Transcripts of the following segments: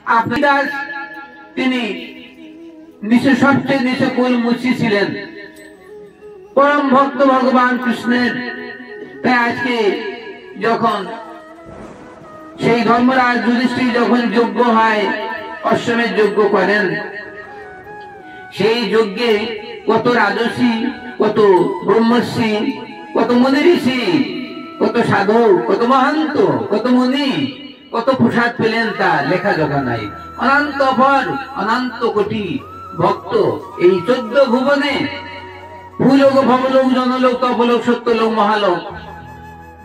আপনার তিনি নিচে সবচেয়ে নিচে কোল মুচি ছিলেন, পরম ভক্ত ভগবান কৃষ্ণের। তাই আজকে যখন সেই ধর্মরাজ যুধিষ্ঠির যখন যজ্ঞ হয়, অশ্বমেধ যজ্ঞ করেন, সেই যজ্ঞে কত রাজর্ষি, কত ব্রহ্মর্ষি, কত মুনি ঋষি, কত সাধু, কত মহান্ত, কত মুনি, কত প্রসাদ পেলেন তা লেখা জোখা নাই। অনন্ত অপর অনন্ত কোটি ভক্ত এই 14 ভুবনে, ভূলোক, ভবলোক, জনলোক, তপলোক, সত্যলোক, মহালোক,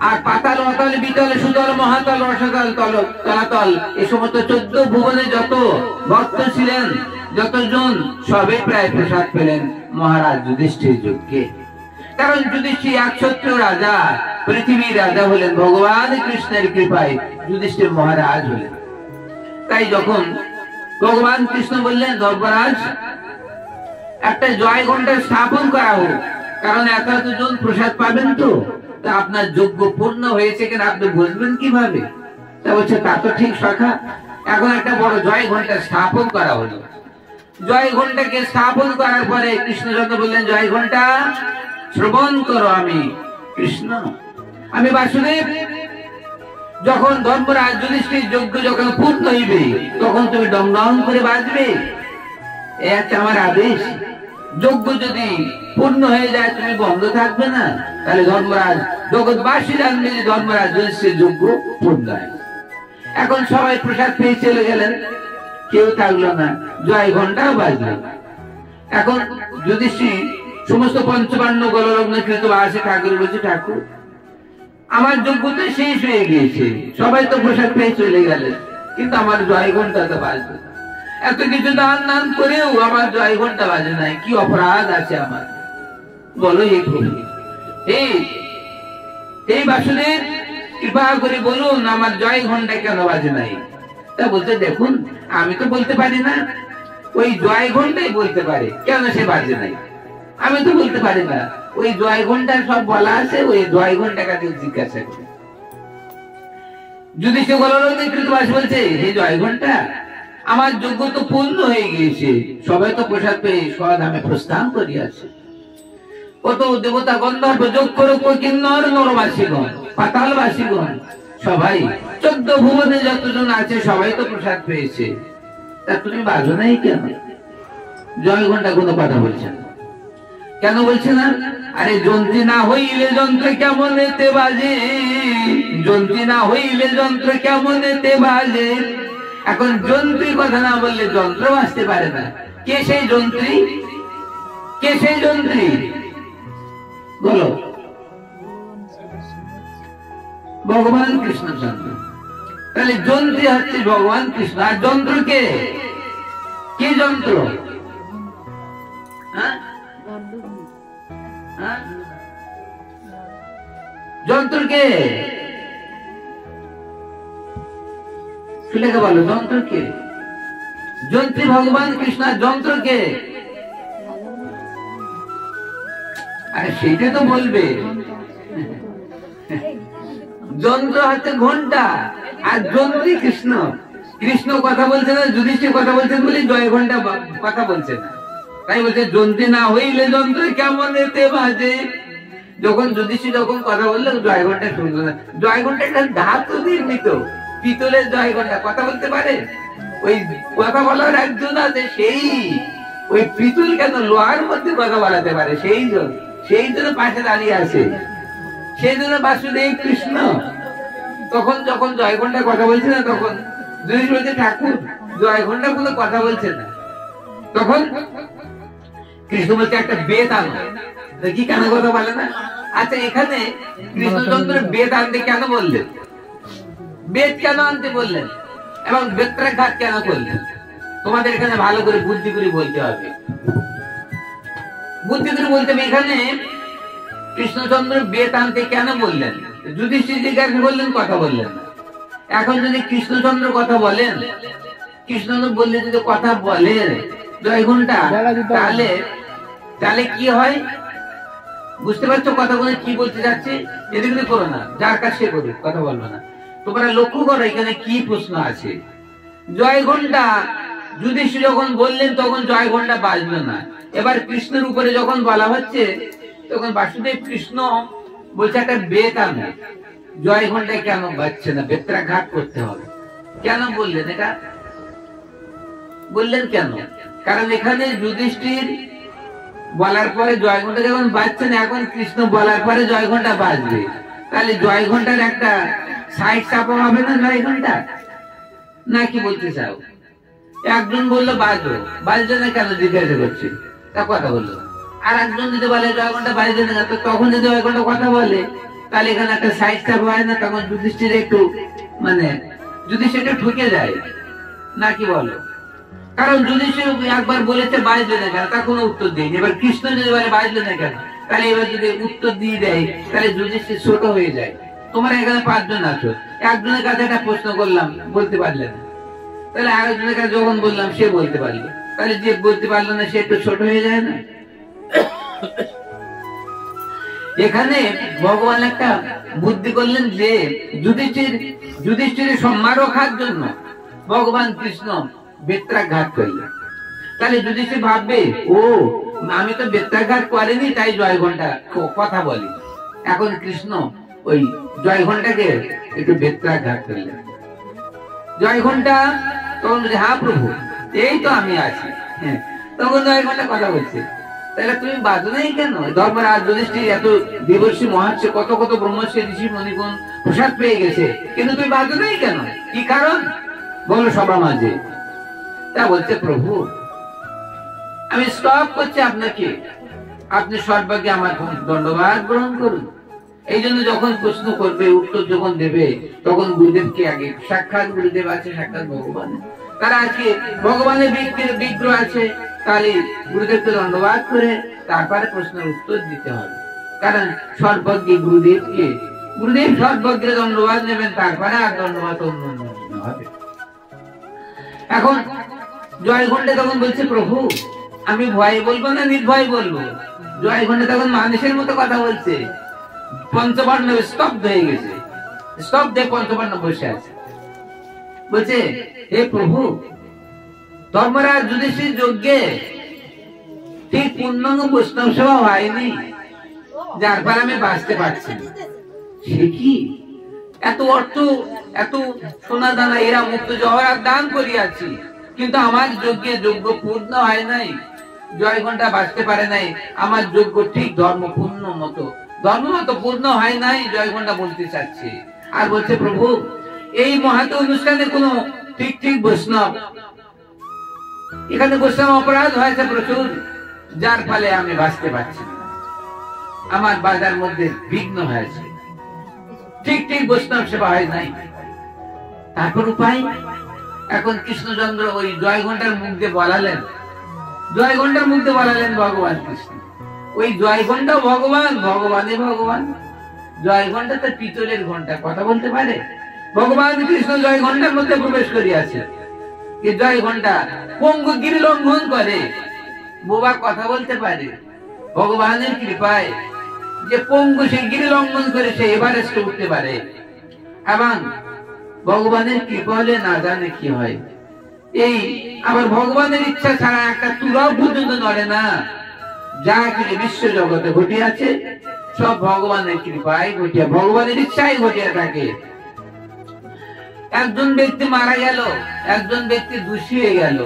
আর পাতাল, অতল, বিতল, সুতল, মহাতল, রসাতল, তলাতল, এই সমস্ত 14 ভুবনে যত ভক্ত ছিলেন, যতজন, সবে প্রায় প্রসাদ পেলেন মহারাজ যুধিষ্ঠির যজ্ঞে। কারণ যুধিষ্ঠির একছত্র রাজা, পৃথিবীর রাজা হলেন, ভগবান কৃষ্ণের কৃপায় যুধিষ্ঠির মহারাজ হলেন। তাই যখন ভগবান কৃষ্ণ বললেন, ধর্মরাজ একটা জয় ঘণ্টা স্থাপন করা হোক, কারণ এতজন প্রসাদ পাবেন তো, তা আপনার যজ্ঞ পূর্ণ হয়েছে কিনা আপনি বুঝবেন কিভাবে? তা বলছে, তা তো ঠিক সখা, এখন একটা বড় জয় ঘণ্টা স্থাপন করা হলো। জয় ঘণ্টাকে স্থাপন করার পরে কৃষ্ণচন্দ্র বললেন, জয় ঘণ্টা শ্রবণ করো, আমি কৃষ্ণ, আমি বাসুদেব। যখন ধর্মরাজ যুধিষ্ঠির যজ্ঞ যখন পূর্ণ হইবে, তখন তুমি ডং ডং করে বাজবে, এ একটা আমার আদেশ। যজ্ঞ যদি পূর্ণ হয়ে যায়, তুমি বন্ধ থাকবে না, তাহলে ধর্মরাজ জগৎবাসী জানবে যে ধর্মরাজ যুধিষ্ঠির যজ্ঞ পূর্ণ হয়। এখন সবাই প্রসাদ পেয়ে চলে গেলেন, কেউ থাকলো না, জয় ঘণ্টাও বাজলো। এখন যুধিষ্ঠির সমস্ত পঞ্চপাণ্ড গললগ্ন কৃত আসে, ঠাকুর বলছে, ঠাকুর আমার যজ্ঞ তো শেষ হয়ে গিয়েছে, সবাই তো প্রসাদ পেয়ে চলে গেলেন, কিন্তু আমার জয় ঘণ্টা তো বাজবে। এত কিছু দান দান করেও আমার জয় ঘণ্টা বাজে নাই, কি অপরাধ আছে আমার, বলো এই বাসুদেব, কৃপা করে বলুন আমার জয় ঘণ্টা কেন বাজে নাই? তা বলতে, দেখুন আমি তো বলতে পারি না, ওই জয় ঘণ্টাই বলতে পারে কেন সে বাজে নাই, আমি তো বলতে পারি না। ওই জয় ঘণ্টা সব বলা আছে, ওই জয় ঘণ্টা কাছে জিজ্ঞাসা করে। যুধিষ্ঠির বলছে, হে জয় ঘণ্টা, আমার যজ্ঞ তো পূর্ণ হয়ে গিয়েছে, সবাই তো প্রসাদ পেয়ে স্বধামে প্রস্থান করিয়াছে। কত দেবতা, গন্ধর্ব, যক্ষ, কিন্নর, নরবাসীগণ, পাতালবাসীগণ, সবাই 14 ভুবনে যতজন আছে সবাই তো প্রসাদ পেয়েছে, তা তুমি বাজো নাই কেন? জয় ঘণ্টা কোনো কথা বলছে না। কেন বলছে না? আরে যন্ত্রী না হইলে যন্ত্র কেমন এতে বাজে, যন্ত্রী না হইলে যন্ত্র কেমন এতে বাজে। এখন যন্ত্রী কথা না বললে যন্ত্র বাজতে পারে না। কে সেই যন্ত্রী? কে সেই যন্ত্রী বলো? ভগবান কৃষ্ণচন্দ্র। তাহলে যন্ত্রী হচ্ছে ভগবান কৃষ্ণ, আর যন্ত্র কে? কি যন্ত্র? যন্ত্র কে? শুনে বলো, যন্ত্র কে? যন্ত্রী ভগবান কৃষ্ণ, যন্ত্র কে? আরে সেটা তো বলবে। যন্ত্র হচ্ছে ঘন্টা, আর যন্ত্রী কৃষ্ণ। কৃষ্ণ কথা বলছে না, যুধিষ্ঠির কথা বলছেন বলে জয় ঘন্টা কথা বলছে না। তাই বলছে যন্ত্রী না হইলে যন্ত্র কেমন এতে বাজে। যখন যুধিষ্ঠির যখন কথা বললো, জয় ঘন্টা শুনলো না। জয় ঘন্টা একটা ধাতু নির্মিত, পিতলের জয় ঘন্টা কথা বলতে পারে? ওই কথা বলার একজন আছে, সেই ওই পিতল কেন লোহার মধ্যে কথা বলাতে পারে, সেই জন্য পাশে দাঁড়িয়ে আছে। সেই জন্য বাসুদেব কৃষ্ণ তখন যখন জয় ঘন্টা কথা বলছে না, তখন যুধিষ্ঠির বলছে, ঠাকুর জয় ঘন্টা কোনো কথা বলছে না। তখন কৃষ্ণ বলছে, একটা বেদ আনো। কি কেন কথা বলে না? আচ্ছা, এখানে কৃষ্ণচন্দ্র বেদ আনতে কেন বললেন? বেদ কেন আনতে বললেন এবং বেত্রাঘাত কেন করলেন? তোমাদের এখানে ভালো করে বুদ্ধি করে বলতে হবে, বুদ্ধি করে বলতে হবে। এখানে কৃষ্ণচন্দ্র বেদ আনতে কেন বললেন? যুধিষ্ঠির জিজ্ঞাসা করলেন, কথা বললেন না। এখন যদি কৃষ্ণচন্দ্র কথা বলেন, কৃষ্ণচন্দ্র বললে যদি কথা বলেন জয় ঘন্টা, তাহলে কি হয় বুঝতে পারছো? কথা বলে কি বলতে যাচ্ছে? এদিকে করো না, যার কাছে করো, কথা বলবো না। তোমরা লক্ষ্য করো এখানে কি প্রশ্ন আছে। জয় ঘন্টা যুধিষ্ঠির যখন বললেন তখন জয় ঘন্টা বাজলো না। এবার কৃষ্ণের উপরে যখন বলা হচ্ছে তখন বাসুদেব কৃষ্ণ বলছে একটা বেত আনো, জয় ঘন্টায় কেন বাজছে না, বেত্রাঘাত করতে হবে। কেন বললেন এটা? বললেন কেন? কারণ এখানে যুধিষ্ঠির বলার পরে জয় ঘন্টা যখন বাজছে না, এখন কৃষ্ণ বলার পরে জয় ঘন্টা বাজবে, তাহলে জয় ঘন্টার একটা সাইড চাপা হবে না জয় ঘন্টা? না কি বলতে চাও? একজন বললো বাজো, বাজবে না কেন জিজ্ঞাসা করছে, তা কথা বললো। আর একজন যদি বলে জয় ঘন্টা বাজবে না, তো তখন যদি জয় ঘন্টা কথা বলে তাহলে এখানে একটা সাইড চাপা হয় না? তখন যুধিষ্ঠির একটু যুধিষ্ঠির একটু ঠকে যায়, না কি বলো? কারণ যুধিষ্ঠির একবার বলেছে বাজবে না কেন, তা কোনো উত্তর দেয়নি। এবার কৃষ্ণ যদি বলে বাজবে না কেন, তাহলে এবার যদি উত্তর দিয়ে দেয় তাহলে যুধিষ্ঠির ছোট হয়ে যায়। তোমরা এখানে 5 জন আছো, একজনের কাছে একটা প্রশ্ন করলাম বলতে পারলে না, তাহলে আরেকজনের কাছে যখন বললাম সে বলতে পারলো, তাহলে যে বলতে পারলো না সে একটু ছোট হয়ে যায় না? এখানে ভগবান একটা বুদ্ধি করলেন যে যুধিষ্ঠিরের সম্মান রক্ষার জন্য ভগবান কৃষ্ণ বেত্রাঘাত করলেন। তাহলে যুধিষ্ঠির ভাববে, ও আমি তো বেত্রাঘাত করিনি, তাই জয় ঘন্টা কথা বলি। এখন কৃষ্ণ ওই জয় ঘন্টাকে একটু বেত্রাঘাত করলেন। জয় ঘন্টা তখন বলছে, হ্যাঁ প্রভু এই তো আমি আছি। তখন জয় ঘন্টা কথা বলছে, তাহলে তুমি বাজো নাই কেন? ধর্মরাজ যুধিষ্ঠির এত দেবর্ষি মহার্ষি কত কত ব্রহ্মর্ষি ঋষি মণিগণ প্রসাদ পেয়ে গেছে, কিন্তু তুমি বাজো নাই কেন? কি কারণ বলো সবার মাঝে? তা বলছে, প্রভু আমি স্টপ করছি আপনাকে, আপনি সর্বাগ্যে আমার দণ্ডবাদ গ্রহণ করুন। এই জন্য যখন প্রশ্ন করবে, উত্তর যখন দেবে, তখন গুরুদেবকে আগে, সাক্ষাৎ গুরুদেব আছে, সাক্ষাৎ ভগবান, তারা আজকে ভগবানের বিগ্রহ আছে, তাহলে গুরুদেবকে দণ্ডবাদ করে তারপরে প্রশ্নের উত্তর দিতে হবে। কারণ সর্বজ্ঞ গুরুদেবকে, গুরুদেব সর্বজ্ঞের দণ্ডবাদ নেবেন, তারপরে আর দণ্ডবাদ অন্য হবে। এখন জয় ঘন্টা তখন বলছে, প্রভু আমি ভয়ে বলবো না নির্ভয় বলবো? জয় ঘন্টা তখন মানুষের মতো কথা বলছে। পঞ্চবর্ণ স্তব্ধ হয়ে গেছে, স্তব্ধে পঞ্চবর্ণ বসে আছে। বলছে, হে প্রভু, ধর্মরাজ যুধিষ্ঠির যজ্ঞে ঠিক পূর্ণাঙ্গ বৈষ্ণব সভা হয়নি, যার ফলে আমি বাঁচতে পারছি না। সে কি এত অর্থ, এত সোনা দানা এরা মুক্ত জহরাত দান করিয়াছি, কিন্তু আমার যজ্ঞে যজ্ঞ পূর্ণ হয় নাই, জয় ঘন্টা বাঁচতে পারে নাই, আমার যজ্ঞ ঠিক ধর্ম পূর্ণ মতো পূর্ণ হয় নাই, জয় ঘন্টা বলতে চাচ্ছে। আর বলছে, প্রভু এই মহাত অনুষ্ঠানে কোনো ঠিক বৈষ্ণব, এখানে বৈষ্ণব অপরাধ হয়েছে প্রচুর, যার ফলে আমি বাঁচতে পারছি না, আমার বাজার মধ্যে বিঘ্ন হয়েছে, ঠিক বৈষ্ণব সেবা হয় নাই। তারপর উপায়? এখন কৃষ্ণচন্দ্র ওই জয় ঘন্টার মুখ দিয়ে বলালেন, জয় ঘন্টার মুখ দিয়ে বলালেন ভগবান কৃষ্ণ। ওই জয় ঘন্টা ভগবান, ভগবানে ভগবান। জয় ঘন্টা তো পিতলের ঘন্টা, কথা বলতে পারে। ভগবান কৃষ্ণ জয় ঘন্টার মধ্যে প্রবেশ করিয়াছে। জয় ঘন্টা পঙ্গু গিরি লঙ্ঘন করে, বোবা কথা বলতে পারে। ভগবানের কৃপায় যে পঙ্গু সে গিরি লঙ্ঘন করে সে এভারেস্টে উঠতে পারে। এবং ভগবানের কৃপা হলে না জানে কি হয়। এই আবার ভগবানের ইচ্ছা ছাড়া একটা তুলাও পর্যন্ত নড়ে না। যা কিছু বিশ্ব জগতে ঘটিয়াছে সব ভগবানের কৃপায় ঘটিয়া, ভগবানের ইচ্ছাই ঘটিয়া থাকে। একজন ব্যক্তি মারা গেল, একজন ব্যক্তি দোষী হয়ে গেল।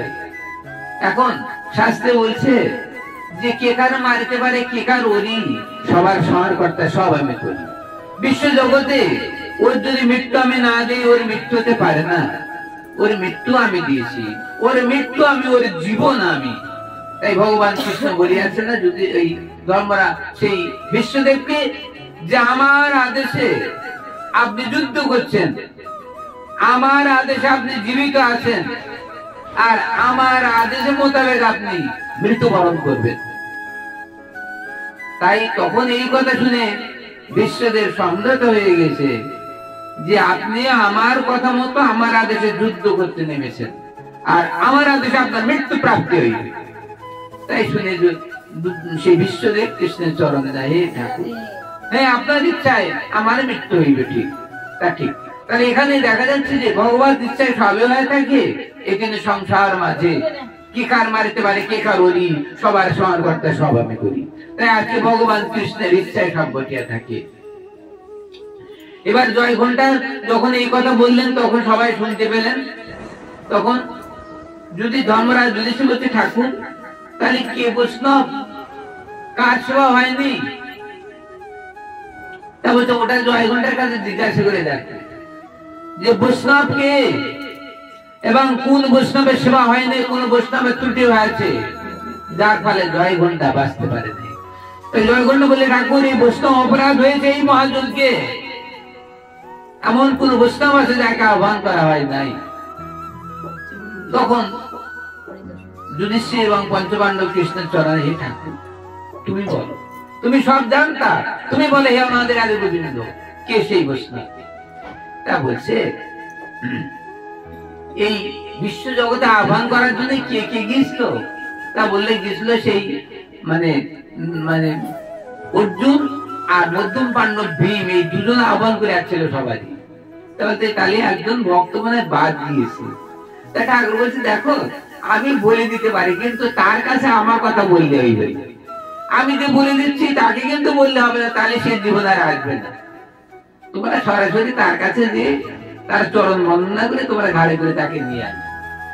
এখন শাস্ত্রে বলছে যে কে কার মারতে পারে, কে কার ওরি, সবার সহায়কর্তা, সব আমি করি। বিশ্ব জগতে ওর যদি মৃত্যু আমি না দিই, ওর মৃত্যু হতে পারে না। ওর মৃত্যু আমি দিয়েছি, ওর মৃত্যু আমি, ওর জীবন আমি। তাই ভগবান কৃষ্ণ বলিয়াছে না, যদি এই ধর্মরা সেই বিশ্বদেবকে, যে আমার আদেশে আপনি যুদ্ধ করছেন, আমার আদেশে আপনি জীবিত আছেন, আর আমার আদেশের মোতাবেক আপনি মৃত্যুবরণ করবেন। তাই তখন এই কথা শুনে বিশ্বদেব সংযত হয়ে গেছে যে আপনি আমার কথা মতো আমার আদেশে যুদ্ধ করতে নেমেছেন, আর আমার আদেশে আপনার মৃত্যু প্রাপ্তি হইবে। তাই শুনে সেই বিশ্বদেব কৃষ্ণের চরণে যায়, হে ঠাকুর, হ্যাঁ আপনার ইচ্ছায় আমার মৃত্যু হইবে, ঠিক তা ঠিক। তাহলে এখানে দেখা যাচ্ছে যে ভগবত ইচ্ছায় সবই হয়ে থাকে। এখানে সংসার মাঝে কি কার মারিতে পারে, কে কার ওলি, সবার সমান করতে সব আমি করি। তাই আজকে ভগবান কৃষ্ণের ইচ্ছায় সব ঘটিয়া থাকে। এবার জয় ঘন্টা যখন এই কথা বললেন তখন সবাই শুনতে পেলেন। তখন যদি ধর্মরাজ যুধিষ্ঠির বলছে ঠাকুর তাহলে কে বৈষ্ণব, কার সেবা হয়নি? তা বলছে ওটা জয় ঘন্টার কাছে জিজ্ঞাসা করে দেখ যে বৈষ্ণব কে এবং কোন বৈষ্ণবের সেবা হয়নি, কোন বৈষ্ণবের ত্রুটি হয়েছে যার ফলে জয় ঘন্টা বাঁচতে পারেনি। জয় ঘন্টা বলে ঠাকুর এই বৈষ্ণব অপরাধ হয়েছে এই মহাযজ্ঞে, এমন কোন বৈষ্ণব আছে যাকে আহ্বান করা হয় নাই। তখন যুধিষ্ঠির এবং পঞ্চপাণ্ডব কৃষ্ণের চরণে, হে ঠাকুর তুমি বলো, তুমি সব জানতা, তুমি বলে হে আমাদের আদি গোবিন্দ কে সেই বৈষ্ণব? তা বলছে এই বিশ্ব জগতে আহ্বান করার জন্য কে কে গিয়েছিল? তা বললে গিয়েছিল সেই মানে মানে অর্জুন আর মধ্যম পাণ্ডব ভীম, এই দুজন আহ্বান করে আসছিল সবাই। তাহলে কালি একজন ভক্ত মানে বাদ দিয়েছে। তা ঠাকুর বলছে দেখো আমি বলে দিতে পারি কিন্তু তার কাছে আমার কথা বললে হইবে, আমি যে বলে দিচ্ছি তাকে কিন্তু বললে হবে না, তাহলে সে জীবন আর আসবে না। তোমরা সরাসরি তার কাছে যে তার চরণ বন্দনা করে তোমরা ঘাড়ে করে তাকে নিয়ে আনো।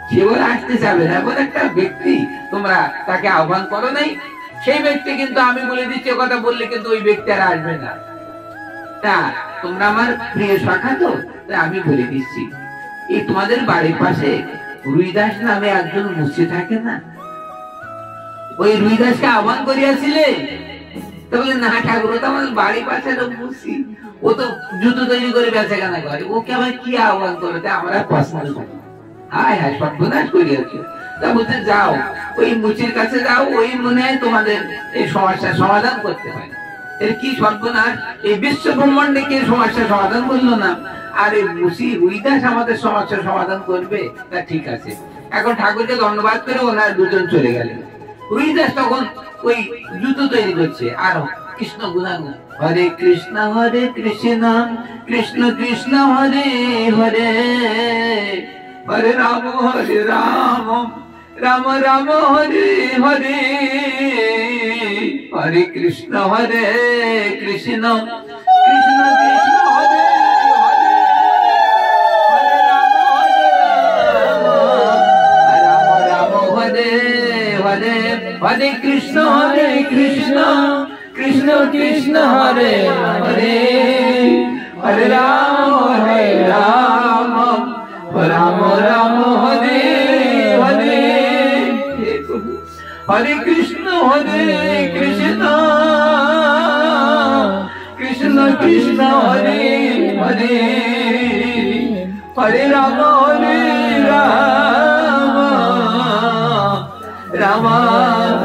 সে বলে আসতে চাবে না, বলে একটা ব্যক্তি তোমরা তাকে আহ্বান করো নাই, সেই ব্যক্তি কিন্তু আমি বলে দিচ্ছি কথা বললে কিন্তু ওই ব্যক্তি আর আসবে না। তা তোমরা আমার প্রিয় শাখা তো, আমি বলে দিচ্ছি এই তোমাদের বাড়ির পাশে রুইদাস নামে একজন মুসি থাকে না, ওই রুইদাসকে আহ্বান করিয়াছিলে? তাহলে না ঠাকুর তো আমাদের বাড়ির পাশে মুসি, ও তো জুতো তৈরি করে বেচা কেনা করে, ওকে আবার কি আহ্বান করতে আমরা পছন্দ করি। হায় হায় সর্বনাশ করিয়াছে। তা বলতে যাও ওই মুচির কাছে যাও, ওই মনে হয় তোমাদের এই সমস্যার সমাধান করতে পারে। এর কি সর্বনাশ, এই বিশ্ব ব্রহ্মাণ্ডে কে সমস্যার সমাধান করলো না, আর এই মুসি রুইদাস আমাদের সমস্যার সমাধান করবে? তা ঠিক আছে। এখন ঠাকুরকে ধন্যবাদ করে ওনার দুজন চলে গেলেন। রুইদাস তখন ওই জুতো তৈরি করছে আর কৃষ্ণ গুণাগুণ, হরে কৃষ্ণ কৃষ্ণ কৃষ্ণ হরে হরে, হরে রাম রাম রাম হরে হরে, হরে কৃষ্ণ কৃষ্ণ কৃষ্ণ হরে হরে, হরে রাম রাম হরে হরে, হরে কৃষ্ণ কৃষ্ণ কৃষ্ণ হরে হরে, হরে রাম রাম রাম হরে হরে, হরে কৃষ্ণ কৃষ্ণ কৃষ্ণ হরে হরে, হরে রাম রাম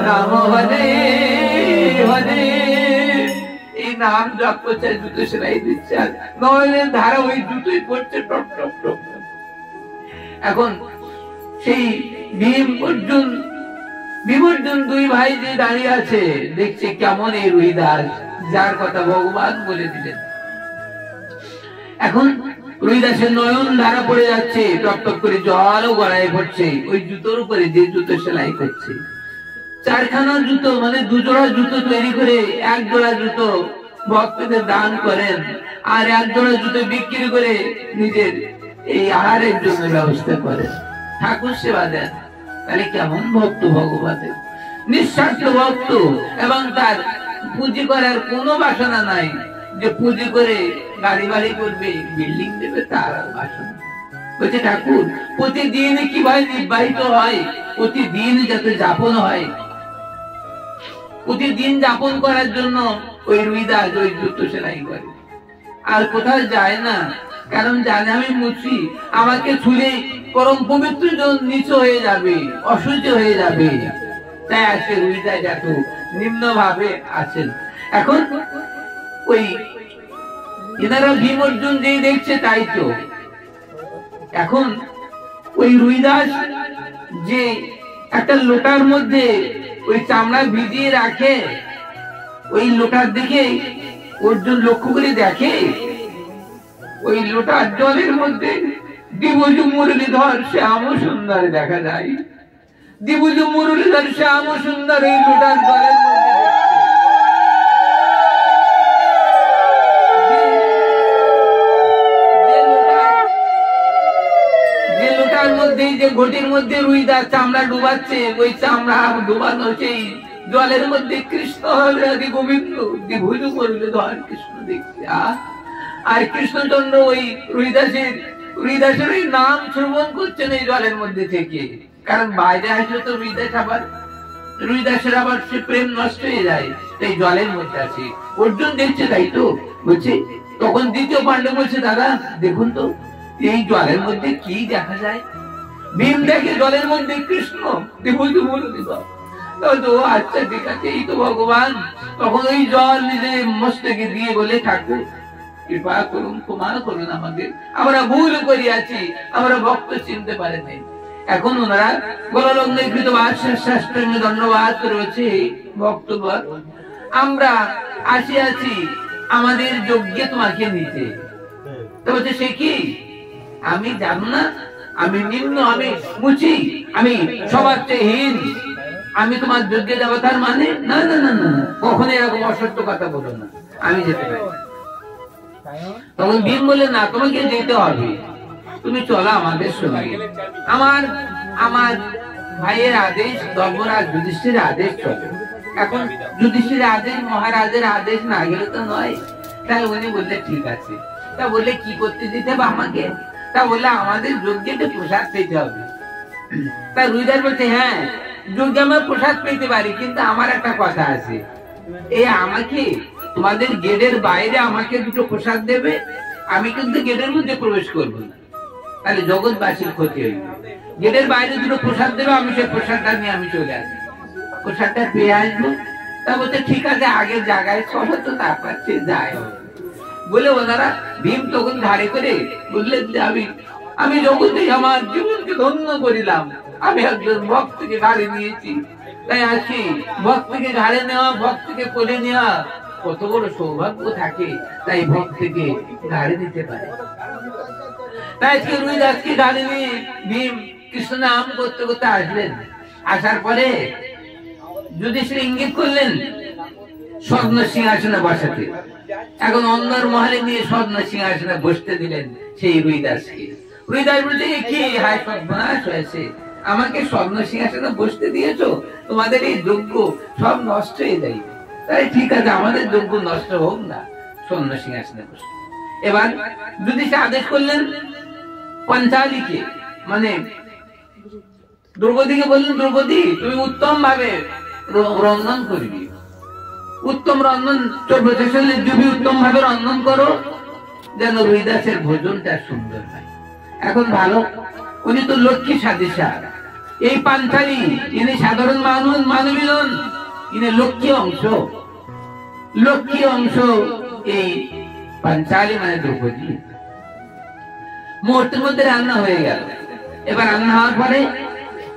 রাম হরে হরে। এই নাম জপ করছে, জুতো সেলাই দিচ্ছে, নইলে ধারা ওই জুতোই পড়ছে টপ টপ টপ। এখন সেই ভীম অর্জুন দুই ভাই যে দাঁড়িয়ে আছে দেখছে কেমন এই রুইদাস, যার কথা ভগবান বলে দিলেন। এখন রুইদাসের নয়ন ধারা পড়ে যাচ্ছে, টপ টপ করে জলও গড়ায় পড়ছে ওই জুতোর উপরে যে জুতো সেলাই করছে। চারখানা জুতো মানে দুজোড়া জুতো তৈরি করে এক জোড়া জুতো ভক্তদের দান করেন, আর এক জোড়া জুতো বিক্রি করে নিজের এই আহারের জন্য ব্যবস্থা করেন, ঠাকুর সেবা দেন। তাহলে কেমন ভক্ত ভগবানের, নিঃস্বার্থ ভক্ত, এবং তার পুঁজি করার কোনো বাসনা নাই যে পুঁজি করে গাড়ি বাড়ি করবে, বিল্ডিং দেবে, তার বাসনা। বলছে ঠাকুর প্রতিদিন কিভাবে নির্বাহিত হয়, প্রতিদিন যাতে যাপন হয়, প্রতিদিন যাপন করার জন্য ওই রুইদাস ওই জুতো সেলাই করে, আর কোথাও যায় না, কারণ জানে আমি মুছি, আমাকে ছুঁলে পরম পবিত্র নিচ হয়ে যাবে, অসহ্য হয়ে যাবে। তাই আজকে রুইদাস এত নিম্ন ভাবে আছেন। এখন ওই এনারা ভীম অর্জুন যেই দেখছে তাই তো। এখন ওই রুইদাস যে একটা লোটার মধ্যে ওই চামড়া ভিজিয়ে রাখে, ওই লোটার দিকে অর্জুন লক্ষ্য করে দেখে ওই লোটার জলের মধ্যে দিবুজু মুরলীধর শ্যাম সুন্দর দেখা যায়। দিবুজু মুরলীধর শ্যাম সুন্দর এই লোটার জলের মধ্যে যে ঘটির মধ্যে রুইদার চামড়া ডুবাচ্ছে, ওই চামড়া ডুবানো সেই জলের মধ্যে কৃষ্ণ রাধে গোবিন্দ দিভুজ মুরলীধর কৃষ্ণ দেখছে। আর কৃষ্ণচন্দ্র ওই রুইদাসের ওই নাম শ্রবণ করছেন এই জলের মধ্যে থেকে। কারণ বাইরে আসলে তো রুইদাসের আবার সে প্রেম নষ্ট হয়ে যায়, এই জলের মধ্যে আছে। অর্জুন দেখছে, তাই তো বলছে। তখন দ্বিতীয় পাণ্ডব বলছে, দাদা দেখুন তো এই জলের মধ্যে কি দেখা যায়। ভীম দেখে জলের মধ্যে কৃষ্ণ দিভুজ মুরলীধর। আচ্ছা ঠিক আছে, এই তো ভগবান। তখন ওই জল নিজে মস্তকে দিয়ে বলে, ঠাকুর কৃপা করুন, ক্ষমা করুন আমাদের, আমরা ভুল করিয়াছি, আমরা ভক্ত চিনতে পারে নাই। এখন ওনারা গললগ্নে কৃত শাস্ত্রাঙ্গে ধন্যবাদ করেছে, ভক্তবর আমরা আসিয়াছি আমাদের যজ্ঞ তোমাকে নিতে। তো বলছে, সে কি আমি জানো না, আমি নিম্ন, আমি মুচি, আমি সবার চেয়ে হীন, আমি তোমার যজ্ঞে যাবো তার মানে? না না না না, কখনো এরকম অসত্য কথা বলো না, আমি যেতে পারি। তখন ভীম বলে, না তোমাকে যেতে হবে, তুমি চলো আমাদের সঙ্গে। আমার ভাইয়ের আদেশ, ধর্মরাজ যুধিষ্ঠির আদেশ চলো। এখন যুধিষ্ঠির আদেশ মহারাজের আদেশ না গেলে তো নয়। তাই উনি বললে ঠিক আছে। তা বললে কি করতে দিতে হবে আমাকে? তা বললে আমাদের যজ্ঞে প্রসাদ পেতে হবে। তা রুইদাস বলছে, হ্যাঁ যজ্ঞে আমরা প্রসাদ পেতে পারি, কিন্তু আমার একটা কথা আছে, এই আমাকে তোমাদের গেটের বাইরে আমাকে দুটো প্রসাদ দেবে, আমি কিন্তু গেটের মধ্যে প্রবেশ করবো না, তাহলে জগৎবাসীর ক্ষতি হইবে। গেটের বাইরে দুটো প্রসাদ দেবে, আমি সেই প্রসাদটা নিয়ে আমি চলে আসবো, প্রসাদটা পেয়ে আসবো। তা বলতে ঠিক আছে, আগের জায়গায় চলো তো, তারপর সে যায় বলে ওনারা। ভীম তখন ধারে করে বললেন যে আমি জগতে আমার জীবনকে ধন্য করিলাম, আমি একজন ভক্তকে ঘাড়ে নিয়েছি। তাই আজকে ভক্তকে ঘাড়ে নেওয়া, ভক্তকে কোলে নেওয়া কত বড় সৌভাগ্য থাকে, তাই ভক্তকে ঘাড়ে নিতে পারে। তাই আজকে রুইদাসকে ঘাড়ে নিয়ে ভীম কৃষ্ণ নাম করতে করতে আসলেন। আসার পরে যুধিষ্ঠির ইঙ্গিত করলেন স্বর্ণ সিংহাসনে বসাতে। এখন অন্দর মহলে নিয়ে স্বর্ণ সিংহাসনে বসতে দিলেন সেই রুইদাসকে। রুইদাস বলছে, কি হায় সর্বনাশ হয়েছে, আমাকে স্বর্ণ সিংহাসনে বসতে দিয়েছো, তোমাদের এই যজ্ঞ সব নষ্ট হয়ে যায়। তাই ঠিক আছে, আমাদের যজ্ঞ নষ্ট হোক না, স্বর্ণ সিংহাসনে বসে। এবার যুধিষ্ঠির আদেশ করলেন পঞ্চালীকে, মানে দ্রৌপদীকে বললেন, দ্রৌপদী তুমি উত্তম ভাবে রন্ধন করবি, উত্তম রন্ধন তুমি উত্তম ভাবে রন্ধন করো, যেন রুইদাসের ভোজনটা সুন্দর হয়। এখন ভালো, উনি তো লক্ষ্মী সাদিশা, এই পাঞ্চালী ইনি সাধারণ মানবী নন, ইনি লক্ষ্মী অংশ এই পাঞ্চালী মানে দ্রৌপদী। মুহূর্তের মধ্যে রান্না হয়ে গেল। এবার রান্না হওয়ার পরে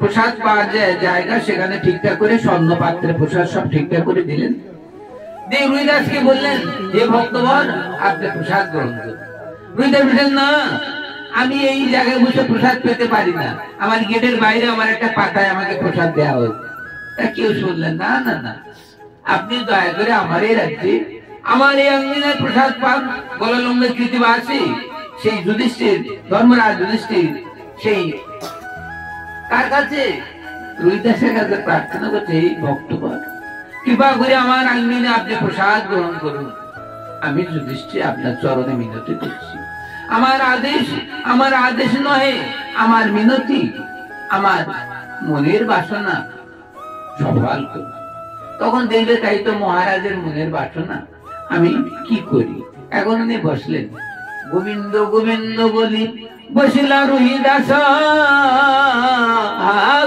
প্রসাদ পাওয়ার জায়গা সেখানে ঠিকঠাক করে স্বর্ণ পাত্রে প্রসাদ সব ঠিকঠাক করে দিলেন। দিয়ে রুইদাসকে বললেন, হে ভক্তবর আপনি প্রসাদ গ্রহণ করুন। রুইদাস বললেন, না আমি এই জায়গায় বসে প্রসাদ পেতে পারি না, আমার গেটের বাইরে আমার একটা পাতায় আমাকে প্রসাদ দেওয়া হোক। তা কেউ শুনলেন, না না না, আপনি দয়া করে আমার এই রাজ্যে আমার এই অঙ্গিনায় প্রসাদ পান। গললগ্নে কৃতিবাসী সেই যুধিষ্ঠির, ধর্মরাজ যুধিষ্ঠির সেই কার কাছে? রুইদাসের কাছে প্রার্থনা করছে, এই ভক্তবর কৃপা করে আমার আঙ্গিনে আপনি প্রসাদ গ্রহণ করুন। আমি যুধিষ্ঠির আপনার চরণে মিনতি করছি, আমার আদেশ নহে, আমার মিনতি, আমার মনের বাসনা সফল করুন। তখন দেখলে তাই তো মহারাজের মনের বাসনা, আমি কি করি? এখন উনি বসলেন, গোবিন্দ গোবিন্দ বলি বসিলা রুইদাস,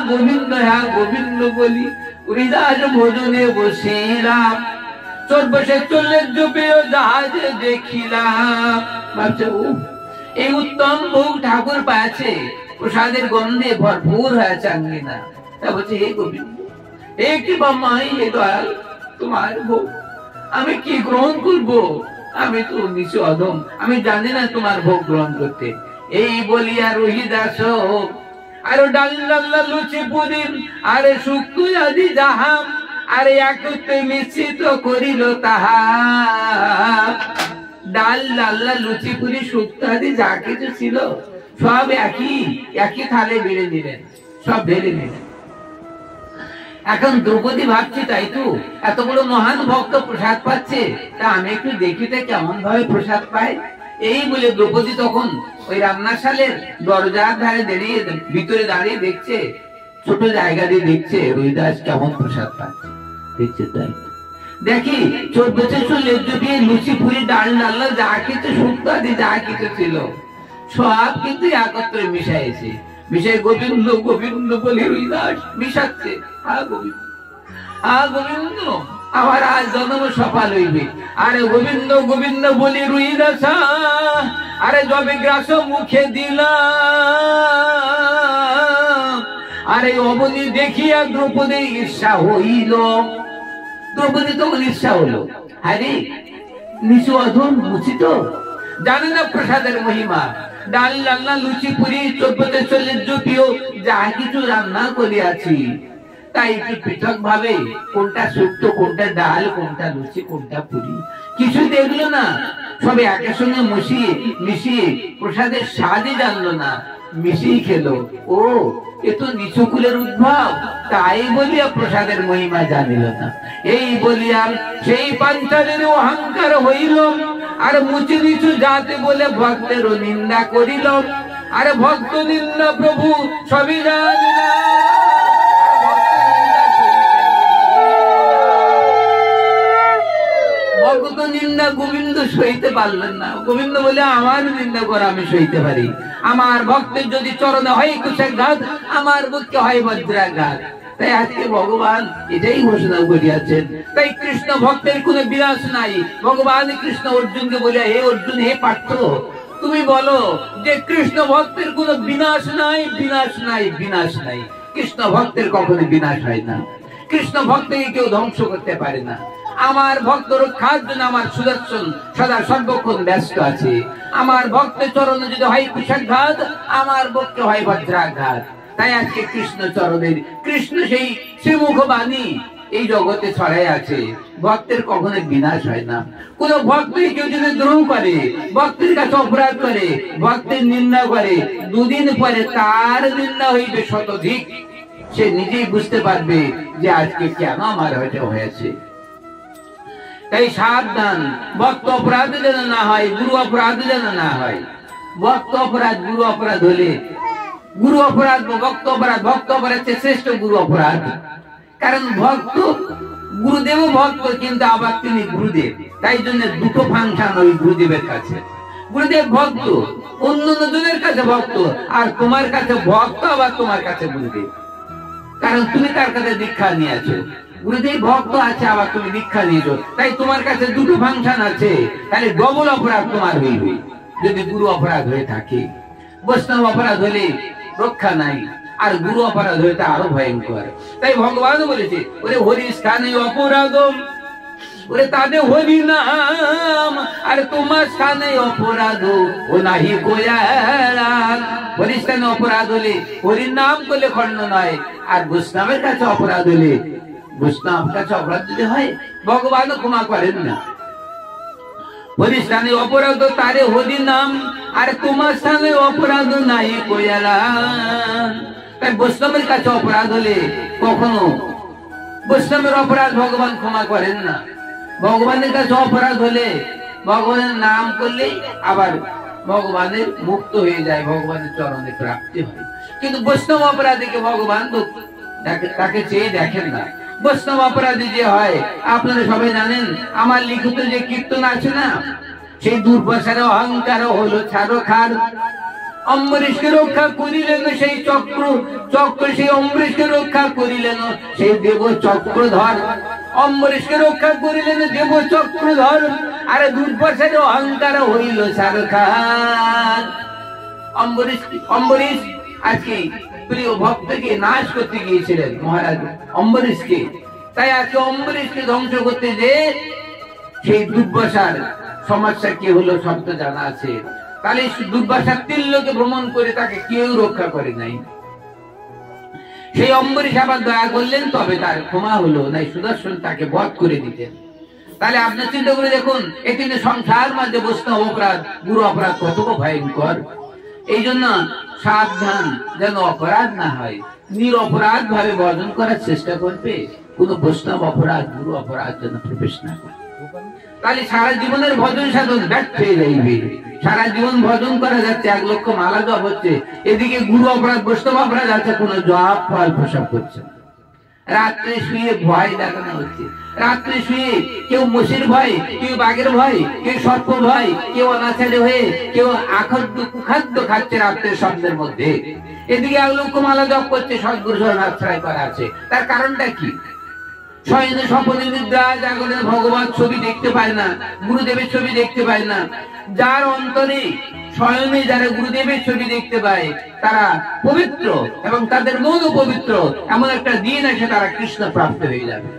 গোবিন্দ হ্যাঁ গোবিন্দ বলি রুইদাস ভোজনে বসিলাম, চোর বসে চললে ডুবেও জাহাজে দেখিলাম। ভাবছে, এই উত্তম ভোগ ঠাকুর পাচ্ছে, প্রসাদের গন্ধে ভরপুর হয়েছে আঙ্গিনা। তা বলছে, হে গোবিন্দ, হে কি বাম্মাই, হে দয়াল, তোমার ভোগ আমি কি গ্রহণ করবো? আমি তো নিচু অধম, আমি জানি না তোমার ভোগ গ্রহণ করতে। এই বলিয়া রোহিদাস আর ডাল ডাল্লা লুচি পুরি আরে শুক্তো আদি যাহা আরে একত্রে মিশ্রিত করিল তাহা। ডাল ডাল্লা লুচি পুরি শুক্তো আদি যা কিছু ছিল সব একই থালে বেড়ে নিলেন, সব ঢেলে নিলেন। এখন দ্রৌপদী ভাবছি তাই তো এতগুলো মহান ভক্ত প্রসাদ পাচ্ছে, তা আমি একটু দেখিতে কেমন ভাবে প্রসাদ পাই। এই বলে দ্রৌপদী তখন ওই রান্নাশালের দরজার ধারে দাঁড়িয়ে ভিতরে দাঁড়িয়ে দেখছে, ছোট জায়গা দিয়ে দেখছে রোহিদাস কেমন প্রসাদ পাচ্ছে। দেখছে তাই দেখি 1400 লেজ্জ দিয়ে লুচি পুরি ডাল ডাল্লা যা কিছু শুক্তো আদি যা কিছু ছিল সব কিন্তু একত্রে মিশাইছে। মিশাই গোবিন্দ গোবিন্দ বলে রোহিদাস মিশাচ্ছে। গোবিন্দ আমার আজ জন্ম সফল হইবে। আরে গোবিন্দ গোবিন্দ বলি রোহিদাস আরে যবে গ্রাস মুখে দিলাম আরে অবধি দেখিয়া দ্রৌপদী ঈর্ষা হইল। দ্রৌপদী তখন ঈর্ষা হলো, আরে নিচু অধম মুচিত জানে না প্রসাদের মহিমা। ডাল রান্না লুচি পুরি 1400 লেজ্জ প্রিয় যা কিছু রান্না করিয়াছি তাই একটু পৃথক ভাবে কোনটা শুক্তো কোনটা ডাল কোনটা লুচি কোনটা পুরি কিছু দেখলো না, সবে একের সঙ্গে মিশিয়ে প্রসাদের স্বাদই জানলো না, মিশিয়ে খেলো। ও এ তো নিচু কুলের উদ্ভব, তাই বলিয়া প্রসাদের মহিমা জানিল না। এই বলিয়া সেই পাঞ্চালের অহংকার হইল আর মুচি নিচু জাতি বলে ভক্তেরও নিন্দা করিল। আর ভক্ত নিন্দা প্রভু সবই জানি না। ভক্ত নিন্দা গোবিন্দ সইতে পারলেন না। গোবিন্দ বলে আমার নিন্দা করে আমি সইতে পারি, আমার ভক্তের যদি চরণে হয় কুশাঘাত আমার বুকে হয় বজ্রাঘাত। তাই আজকে ভগবান এটাই ঘোষণা করিয়াছেন। তাই কৃষ্ণ ভক্তের কোনো বিনাশ নাই। ভগবান কৃষ্ণ অর্জুনকে বলে, হে অর্জুন হে পার্থ তুমি বলো যে কৃষ্ণ ভক্তের কোনো বিনাশ নাই, বিনাশ নাই, বিনাশ নাই। কৃষ্ণ ভক্তের কখনো বিনাশ হয় না, কৃষ্ণ ভক্তকে কেউ ধ্বংস করতে পারে না। আমার ভক্ত রক্ষার জন্য আমার সুদর্শন সদা সর্বক্ষণ ব্যস্ত আছে। আমার ভক্তের চরণে যদি হয় কুশাঘাত আমার পক্ষে হয় বজ্রাঘাত। তাই আজকে কৃষ্ণ চরণের কৃষ্ণ সেই শ্রীমুখ বাণী এই জগতে ছড়াই আছে। ভক্তের কখনো বিনাশ হয় না। কোন ভক্তকে কেউ যদি দ্রোহ করে, ভক্তের কাছে অপরাধ করে, ভক্তের নিন্দা করে, দুদিন পরে তার নিন্দা হইবে শতাধিক। সে নিজেই বুঝতে পারবে যে আজকে কেন আমার হয়েছে। তাই সাবধান, ভক্ত অপরাধ যেন না হয়, গুরু অপরাধ যেন না হয়। ভক্ত অপরাধ গুরু অপরাধ হলে, গুরু অপরাধ ভক্ত অপরাধ, ভক্ত অপরাধ শ্রেষ্ঠ গুরু অপরাধ। কারণ ভক্ত গুরুদেব ভক্ত কিন্তু আবার তিনি গুরুদেব। তাই জন্য দুটো ফাংশন ওই গুরুদেবের কাছে। গুরুদেব ভক্ত, অন্য জনের কাছে ভক্ত, আর তোমার কাছে ভক্ত আবার তোমার কাছে গুরুদেব। কারণ তুমি তার কাছে দীক্ষা নিয়েছো। গুরুদেব ভক্ত আছে আবার তুমি দীক্ষা নিয়েছো, তাই তোমার কাছে দুটো ফাংশন আছে। তাহলে ডবল অপরাধ তোমার হইবে যদি গুরু অপরাধ হয়ে থাকে। বৈষ্ণব অপরাধ হলে রক্ষা নাই, আর গুরু অপরাধ হইতে আরো ভয়ঙ্কর। তাই ভগবান বলেছে, ওরে হরি স্থানে অপরাধ, ওরে তাদের হরি নাম, আর তোমার স্থানে অপরাধ ও নাহি কোয়ালা। হরি স্থানে অপরাধ হলে হরির নাম করলে খণ্ড নয়, আর বৈষ্ণবের কাছে অপরাধ হলে, বৈষ্ণব কাছে অপরাধ যদি হয় ভগবানও ক্ষমা করেন না। হরি স্থানে অপরাধ তারে হরি নাম, আর তোমার স্থানে অপরাধ নাই কোয়ালা। তাই বৈষ্ণবের কাছে অপরাধ হলে কখনো বৈষ্ণবের অপরাধ ভগবান ক্ষমা করেন না। ভগবানের কাছে অপরাধ হলে ভগবানের নাম করলে আবার ভগবানের মুক্ত হয়ে যায়, ভগবানের চরণে প্রাপ্তি হয়। কিন্তু বৈষ্ণব অপরাধীকে ভগবান তাকে চেয়ে দেখেন না। বৈষ্ণব অপরাধী যে হয় আপনারা সবাই জানেন, আমার লিখিত যে কীর্তন আছে না, সেই দুর্বাসার অহংকার হলো ছাড়ো খার। অম্বরীশকে রক্ষা করিলেন সেই চক্র, সেই অম্বরীশকে রক্ষা করিলেন সেই দেব চক্রধর। অম্বরীশকে রক্ষা করিলেন দেব চক্রধর, আরে দুর্বাসার অহংকার হইল ছাড়ো খার। অম্বরীশ আজকে প্রিয় ভক্তকে নাশ করতে গিয়েছিলেন মহারাজ অম্বরীশকে। তাই আজকে অম্বরীশকে ধ্বংস করতে যে সেই দুর্বাসার সমস্যা কি হলো সব তো জানা আছে। তাহলে দুর্বাসা 3 লোকে ভ্রমণ করে তাকে কেউ রক্ষা করে নাই। সেই অম্বরীশ আবার দয়া করলেন, তবে তার ক্ষমা হলো, নাই সুদর্শন তাকে বধ করে দিতেন। তাহলে আপনি চিন্তা করে দেখুন, এই কিন্তু সংসার মাঝে বৈষ্ণব অপরাধ, গুরু অপরাধ কত ভয়ঙ্কর। এই জন্য সাবধান যেন অপরাধ না হয়, নিরপরাধ ভাবে বর্জন করার চেষ্টা করবে, কোন বৈষ্ণব অপরাধ, গুরু অপরাধ যেন প্রবেশ না করে। তাহলে সারা জীবনের ভজন সাধন ব্যর্থ হয়ে যাইবে। সারা জীবন ভজন করা যাচ্ছে, 1 লক্ষ মালা জপ হচ্ছে, এদিকে গুরু অপরাধ, বৈষ্ণব অপরাধ আছে, কোন জপ ফল প্রসব করছে না। রাত্রে শুয়ে ভয় দেখানো হচ্ছে, রাত্রে শুয়ে কেউ মশির ভয়, কেউ বাঘের ভয়, কেউ সর্প ভয়, কেউ অনাচারী হয়ে কেউ আখাদ্য কুখাদ্য খাচ্ছে রাত্রের স্বপ্নের মধ্যে। এদিকে 1 লক্ষ মালা জপ করছে, সদ্গুরু শরণ আশ্রয় করা আছে। তার কারণটা কি? শয়নে স্বপনে নিদ্রা জাগরণে ভগবান ছবি দেখতে পায় না, গুরুদেবের ছবি দেখতে পায় না। যার অন্তরে শয়নে যারা গুরুদেবের ছবি দেখতে পায় তারা পবিত্র, এবং তাদের মনও পবিত্র। এমন একটা দিন আসে তারা কৃষ্ণ প্রাপ্ত হয়ে যাবে।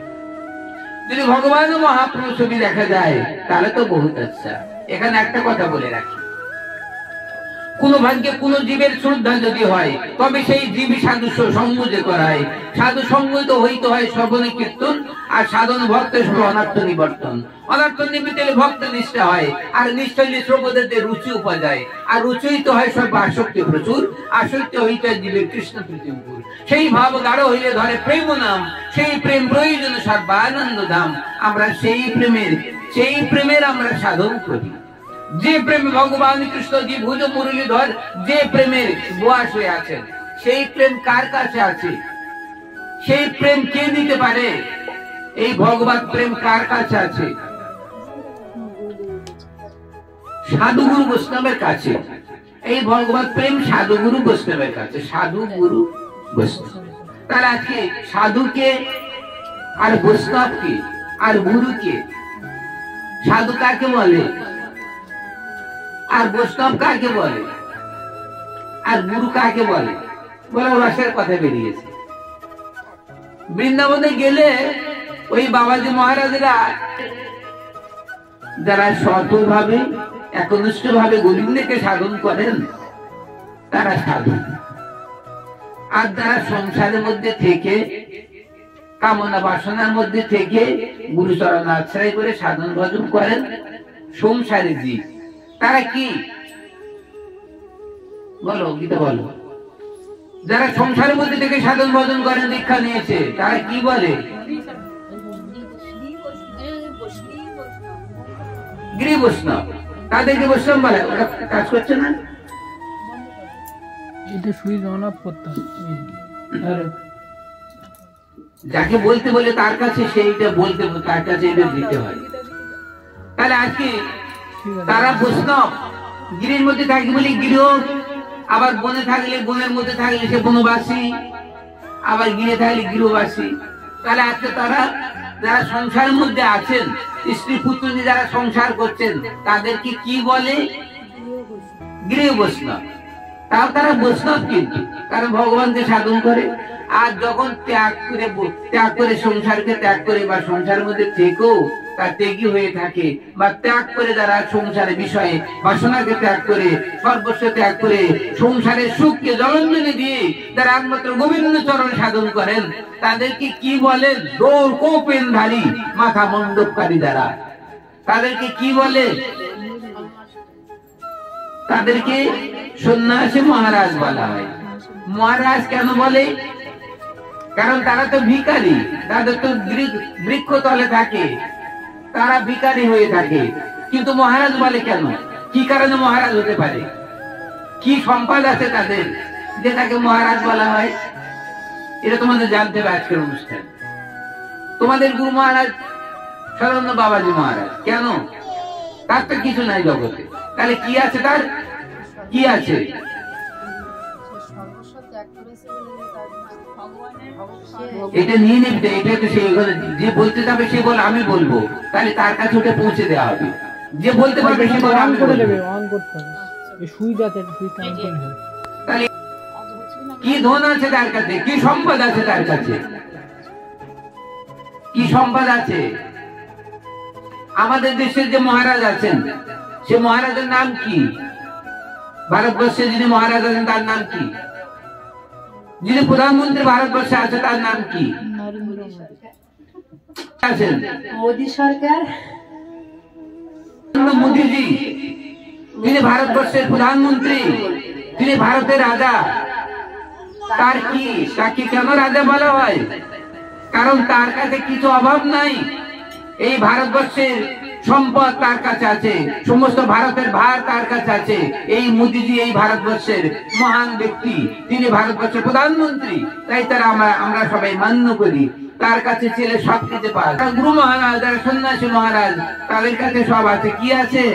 যদি ভগবান ও মহাপ্রভু ছবি দেখা যায় তাহলে তো বহুত আচ্ছা। এখানে একটা কথা বলে রাখি, কোন ভাগ্যে কোন জীবের শ্রদ্ধা যদি হয়, তবে সেই জীবই সাধু সঙ্গ যে করায়। সাধু সঙ্গ তো হইতে হয় শ্রবণে কীর্তন, আর সাধন ভক্তের অনার্থ নিবর্তন। অনার্থ নিবৃত্ত ভক্ত নিষ্ঠা হয়, আর নিষ্ঠা হইলে শ্রবণের রুচি উপায়, আর রুচি তো হয় সর্ব আসক্তি প্রচুর, আসক্তি হইতে হয় জীবের কৃষ্ণ প্রীতিপুর। সেই ভাব গাঢ় হইলে ধরে প্রেম নাম, সেই প্রেম প্রয়োজন সর্বানন্দ ধাম। আমরা সেই প্রেমের আমরা সাধন করি। যে প্রেমে ভগবান কৃষ্ণ যে ভুজ মুরলীধর যে প্রেমের বয়াস হয়ে আছেন, সেই প্রেম কার কাছে আছে? সেই প্রেম কে দিতে পারে? এই ভগবত প্রেম কার কাছে আছে? সাধুগুরু বৈষ্ণবের কাছে। এই ভগবত প্রেম সাধুগুরু বৈষ্ণবের কাছে, সাধুগুরু বৈষ্ণব। তাহলে আজকে সাধুকে আর বৈষ্ণবকে আর গুরুকে, সাধু কাকে বলে আর বৈষ্ণব কাকে বলে আর গুরু কাকে বলে? বলে রসের কথা বেরিয়েছে। বৃন্দাবনে গেলে ওই বাবাজি মহারাজরা যারা সতভাবে একনিষ্ঠ ভাবে গোবিন্দকে সাধন করেন তারা সাধু, আর যারা সংসারের মধ্যে থেকে কামনা বাসনার মধ্যে থেকে গুরুচরণ আশ্রয় করে সাধন ভজন করেন সংসারে জীব, তারা কি বলো? গীতা বলো। যারা সংসারের মধ্যে থেকে সাধন ভজন করেন, দীক্ষা নিয়েছে, তারা কি বলে? গিরি বৈষ্ণব। তাদেরকে বৈষ্ণব বলে। ওরা কাজ করছে না, এটা সুইচ অন অফ করতে হয়। যাকে বলতে বলে তার কাছে সেইটা বলতে, তার কাছে এটা দিতে হয়। তাহলে আজকে তারা বৈষ্ণব, গিরির মধ্যে থাকলে বলি গৃহ, আবার বনে থাকলে বনের মধ্যে থাকলে সে বনবাসী, আবার গিরে থাকলে গৃহবাসী। তাহলে আজকে তারা যারা সংসারের মধ্যে আছেন, স্ত্রী পুত্র নিয়ে যারা সংসার করছেন, তাদেরকে কি বলে? গৃহ বৈষ্ণব। তাও তারা বৈষ্ণব, কিন্তু কারণ ভগবানকে সাধন করে। আর যখন ত্যাগ করে সংসারকে ত্যাগ করে বা সংসারের মধ্যে থেকেও তার ত্যাগী হয়ে থাকে, বা ত্যাগ করে যারা সংসারের বিষয়ে বাসনাকে ত্যাগ করে, সর্বস্ব ত্যাগ করে, সংসারের সুখকে জলাঞ্জলি দিয়ে যারা একমাত্র গোবিন্দ চরণ সাধন করেন, তাদেরকে কি বলেন? দৌড় কোপেনধারী মাথা মণ্ডপকারী যারা, তাদেরকে কি বলে? তাদেরকে সন্ন্যাসী মহারাজ বলা হয়। মহারাজ কেন বলে? কারণ তারা তো ভিখারি, তাদের তো বৃক্ষ তলে থাকে, তারা ভিখারি হয়ে থাকে। কিন্তু মহারাজ বলে কেন? কি কারণে মহারাজ হতে পারে? কি সম্পদ আছে তাদের যে তাকে মহারাজ বলা হয়? এটা তোমাদের জানতে হবে আজকের অনুষ্ঠান। তোমাদের গুরু মহারাজ সাধারণ বাবাজি মহারাজ কেন? তার তো কিছু নাই জগতে। তাহলে কি আছে? তার কি আছে? এটা নিয়ে নেবে, এটা তো সেই যে বলতে যাবে সে বল আমি বলবো, তাহলে তার কাছে ওটা পৌঁছে দেওয়া হবে। যে বলতে পারবে সে বল আমি করে দেবে, অন করতে হবে। এই সুইচ আছে, সুইচটা অন করতে হবে। তাহলে কি ধন আছে তার কাছে? কি সম্পদ আছে তার কাছে? কি সম্পদ আছে? আমাদের দেশের যে মহারাজ আছেন, সে মহারাজের নাম কি? ভারতবর্ষে যিনি মহারাজ আছেন তার নাম কি? যিনি প্রধানমন্ত্রী ভারতবর্ষে আছে তার নাম কি? আছেন মোদী সরকার। মোদীজি, তিনি ভারতবর্ষের প্রধানমন্ত্রী, তিনি ভারতের রাজা। তাকে কেন রাজা বলা হয়? কারণ তার কাছে কিছু অভাব নাই। এই ভারতবর্ষের সম্পদ তার কাছে আছে, সমস্ত ভারতের ভার তার কাছে আছে। এই মোদীজি এই ভারতবর্ষের মহান ব্যক্তি, তিনি ভারতবর্ষের প্রধানমন্ত্রী, তাই তারা আমরা সবাই মান্য করি। তার কাছে ছেলে সবকিছু পায়। গুরু মহারাজ, যারা সন্ন্যাসী মহারাজ, তাদের কাছে সব আছে। কি আছে?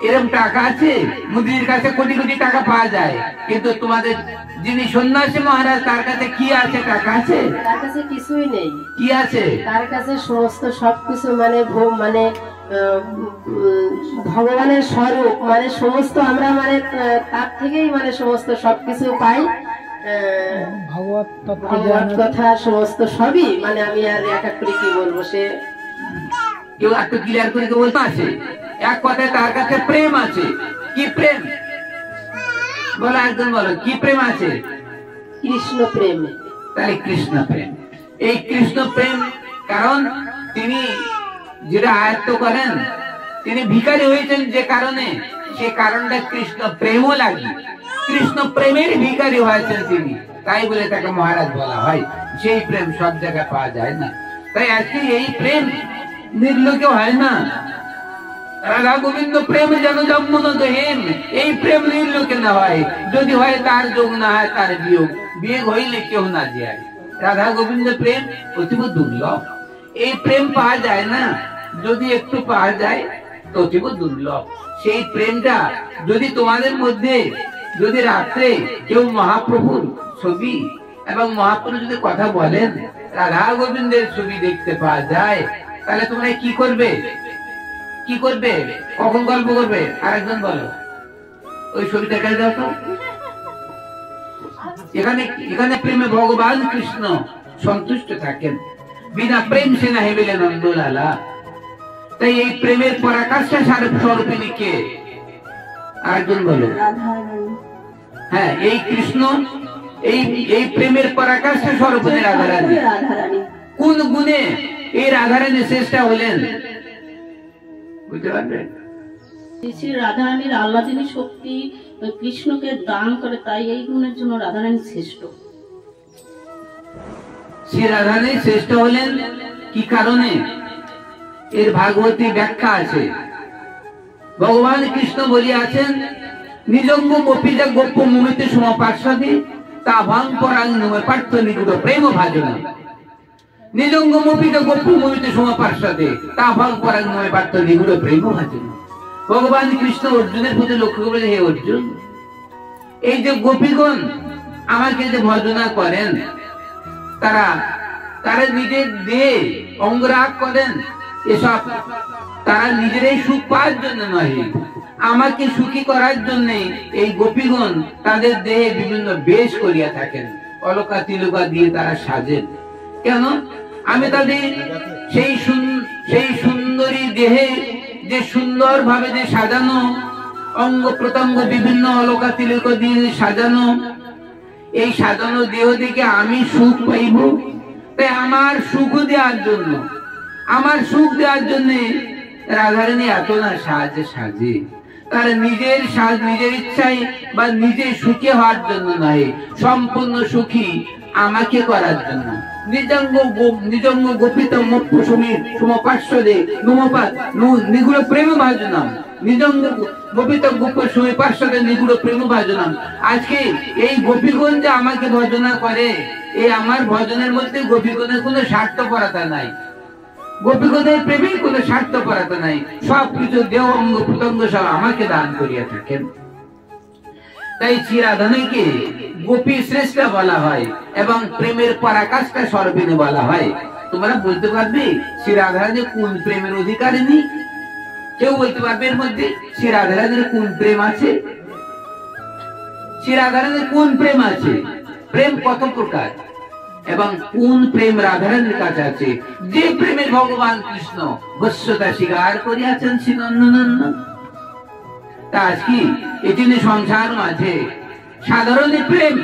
এরকম টাকা আছে। মোদীর কাছে কোটি কোটি টাকা পাওয়া যায়, কিন্তু তোমাদের যিনি সন্ন্যাসী মহারাজ তার কাছে কি আছে? টাকা আছে? তার কাছে কিছুই নেই। কি আছে? তার কাছে সমস্ত সবকিছু মানে ভগবানের স্বরূপ, মানে সমস্ত আমরা মানে তার থেকেই মানে সমস্ত সবকিছু পাই। ভগবত ভগবত কথা সমস্ত সবই, মানে আমি আর এক এক করে কি বলবো, সে কেউ একটু ক্লিয়ার করে বলতে আছে। এক কথায় তার কাছে প্রেম আছে। কি প্রেম? বলো, একজন বলো, কি প্রেম আছে? কৃষ্ণ প্রেম। তাহলে কৃষ্ণ প্রেম, এই কৃষ্ণ প্রেম, কারণ তিনি যেটা আয়ত্ত করেন, তিনি ভিখারি হয়েছেন যে কারণে, সে কারণটা কৃষ্ণ প্রেমও লাগে। কৃষ্ণ প্রেমের ভিখারি হয়েছেন তিনি, তাই বলে তাকে মহারাজ বলা হয়। সেই প্রেম সব জায়গায় পাওয়া যায় না। তাই আজকে এই প্রেম নির্লোকে হয় না। রাধা গোবিন্দ প্রেম যেন জন্মনদহীন, এই প্রেম নির্লোকে না হয়। যদি হয় তার যোগ, না হয় তার বিয়োগ, বিয়োগ হইলে কেউ না যায়। রাধা গোবিন্দ প্রেম অতীব দুর্লভ। এই প্রেম পাওয়া যায় না, যদি একটু পাওয়া যায় তো অতীব দুর্লভ। সেই প্রেমটা যদি তোমাদের মধ্যে, যদি রাত্রে কেউ মহাপ্রভুর ছবি এবং মহাপ্রভু যদি কথা বলেন, রাধা গোবিন্দের ছবি দেখতে পাওয়া যায়, তাহলে তোমরা কি করবে? কি করবে? কখন গল্প করবে? আরেকজন বলো, ওই ছবিটা কে দাও তো। এখানে প্রেমে ভগবান কৃষ্ণ সন্তুষ্ট থাকেন। বিনা প্রেম সে না হেবিলে নন্দলালা। তাই এই প্রেমের পরাকাষ্ঠা স্বরূপিণী কে? আরেকজন বলো। হ্যাঁ, এই কৃষ্ণ, এই প্রেমের পরাকাষ্ঠা স্বরূপিণী রাধারানী। কোন গুণে এই রাধারানী শ্রেষ্ঠ হলেন? বুঝতে পারবেন? শ্রী রাধারানীর আল্লাদিনী শক্তি কৃষ্ণকে দান করে, তাই এই গুণের জন্য রাধারানী শ্রেষ্ঠ। শ্রী রাধারানী শ্রেষ্ঠ হলেন কি কারণে? এর ভাগবতী ব্যাখ্যা আছে। ভগবান কৃষ্ণ বলিয়াছেন, নিজঙ্গ গোপীজা গোপ্য মুমিতে সমপার্শ্বদে তা ভাং পরাং নমে পার্থ নিগুড় প্রেম ভাজনা। নিজঙ্গ মোপিত গোপ্য মুমিতে সমপার্শ্বদে তা ভাং পরাং নমে পার্থ নিগুড় প্রেম ভাজনা। ভগবান কৃষ্ণ অর্জুনের প্রতি লক্ষ্য করে, হে অর্জুন, এই যে গোপীগণ আমাকে যে ভজনা করেন, তারা নিজের দেহে অঙ্গরাগ করেন, এসব তারা নিজেরাই সুখ পাওয়ার জন্য নয়, আমাকে সুখী করার জন্য এই গোপীগণ তাদের দেহে বিভিন্ন বেশ করিয়া থাকেন, অলকা তিলকা দিয়ে তারা সাজেন। কেন? আমি তাদের সেই সুন্দরী দেহে যে সুন্দর ভাবে যে সাজানো, অঙ্গ প্রত্যঙ্গ বিভিন্ন অলকা তিলকা দিয়ে সাজানো, এই সাজানো দেহ থেকে আমি সুখ পাইব। তাই আমার সুখ দেওয়ার জন্য, আমার সুখ দেওয়ার জন্য রাধারানী এত না সাজে। তার নিজের সাজ নিজের ইচ্ছায় বা নিজে সুখী হওয়ার জন্য নয়, সম্পূর্ণ সুখী আমাকে করার জন্য। নিজঙ্গ গোপিত সমপার্শ্বদে নমপাত নিগুড় প্রেম ভাজনাম। নিজঙ্গ গোপিত গোপ সমপার্শ্বদে নিগুড় প্রেম ভাজনাম। আজকে এই গোপীগণ যে আমাকে ভজনা করে, এই আমার ভজনের মধ্যে গোপীগণের কোনো স্বার্থপরতা নাই, গোপীগণের প্রেমে কোনো স্বার্থপরতা নাই। সবকিছু দেহ অঙ্গ প্রত্যঙ্গ সব আমাকে দান করিয়া থাকেন। তাই শ্রী রাধারানীকে গোপী শ্রেষ্ঠ বলা হয় এবং প্রেমের পরাকাষ্ঠা স্বরূপিণী বলা হয়। তোমরা বলতে পারবে শ্রী রাধারানী কোন প্রেমের অধিকারিণী? কেউ বলতে পারবে এর মধ্যে শ্রী রাধারানীর কোন প্রেম আছে? শ্রী রাধারানীর কোন প্রেম আছে? প্রেম কত প্রকার? এবং কোন প্রেম রাধারানীর কাছে আছে, যে প্রেমের ভগবান কৃষ্ণ বশ্যতা স্বীকার করিয়াছেন শ্রী নন্দনন্দন। তা আজকে এটি সংসার মাঝে সাধারণ প্রেম,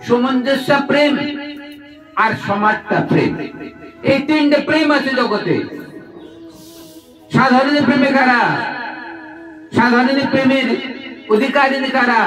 সামঞ্জস্য প্রেম আর সমাজটা প্রেম, এই তিনটে প্রেম আছে জগতে। সাধারণ প্রেমে কারা, সাধারণ প্রেমের অধিকারিণী কারা,